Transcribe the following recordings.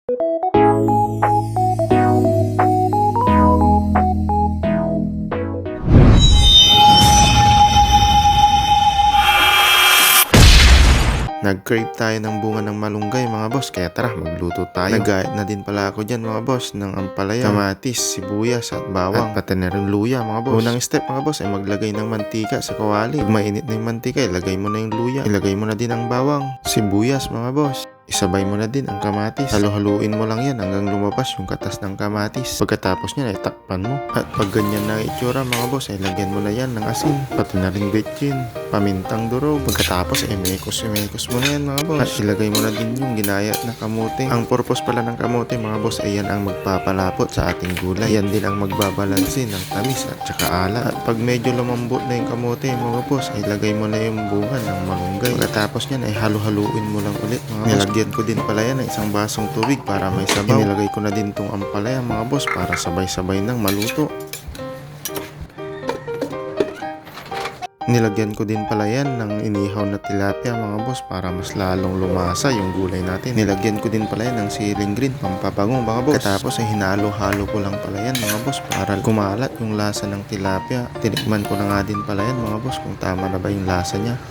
Nag-crave tayo ng bunga ng malunggay mga boss, kaya tara magluto tayo. Nag-guide na din pala ako dyan mga boss ng ampalaya, kamatis, sibuyas at bawang at pati na rin luya mga boss. Unang step mga boss ay maglagay ng mantika sa kawali. Pag mainit na yung mantika, ilagay mo na yung luya, ilagay mo na din ang bawang, sibuyas mga boss. Isabay mo na din ang kamatis. Halo-haluin mo lang yan hanggang lumabas yung katas ng kamatis. Pagkatapos niyan ay takpan mo. At pag ganyan na itsura mga boss, ay lagyan mo na yan ng asin. Pati na rin betchin, pamintang durog. Pagkatapos ay mekos mo na yan mga boss. At ilagay mo na din yung ginaya na kamote. Ang purpose pala ng kamote mga boss ay yan ang magpapalapot sa ating gulay. Yan din ang magbabalansin ng tamis at saka ala. At pag medyo lumambot na yung kamote mga boss, ay lagay mo na yung bunga ng malunggay. Pagkatapos niyan ay halo-haluin mo lang ulit mga boss. Nilagyan ko din pala yan ng isang basong tubig para may sabaw. Nilagay ko na din tong ampalaya mga boss para sabay-sabay nang maluto. Nilagyan ko din pala yan ng inihaw na tilapia mga boss para mas lalong lumasa yung gulay natin. Nilagyan ko din pala yan ng siling green pampabango mga boss. Katapos ay hinalo-halo ko lang pala yan mga boss para kumalat yung lasa ng tilapia. Tinikman ko na nga din pala yan mga boss kung tama na ba yung lasa niya.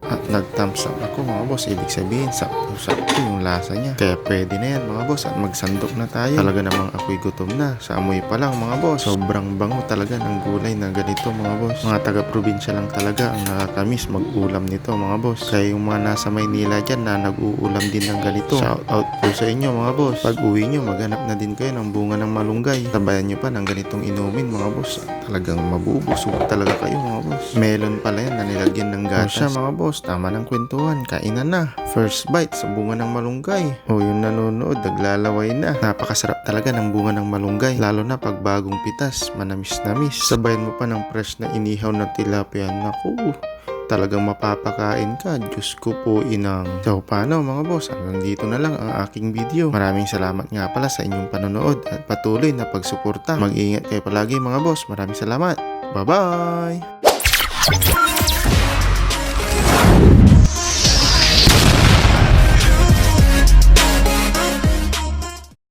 At nag-thumbs up ako mga boss, ibig sabihin sakto yung lasa niya. Kaya pwede na yan mga boss at magsandok na tayo. Talaga namang ako'y gutom na. Sa amoy pa lang mga boss, sobrang bango talaga ng gulay na ganito mga boss. Mga taga-probinsya lang talaga ang nakakamiss mag-ulam nito mga boss. Kaya yung mga nasa Maynila dyan na nag-uulam din ng ganito, shout out po sa inyo mga boss. Pag uwi nyo, maghanap na din kayo ng bunga ng malunggay. Tabayan nyo pa ng ganitong inumin mga boss. Talagang mabubusog talaga kayo mga boss. Melon pala yan na nilagyan ng gatas. O siya mga boss, tama ng kwentuhan, kainan na. First bite sa bunga ng malunggay. O yung nanonood, naglalaway na. Napakasarap talaga ng bunga ng malunggay. Lalo na pag bagong pitas, manamis-namis. Sabayan mo pa ng fresh na inihaw na tilapia. Naku, talagang mapapakain ka. Diyos ko po inang. So paano mga boss, hanggang dito na lang ang aking video. Maraming salamat nga pala sa inyong panonood at patuloy na pagsuporta. Mag-ingat kayo palagi mga boss. Maraming salamat. Bye-bye!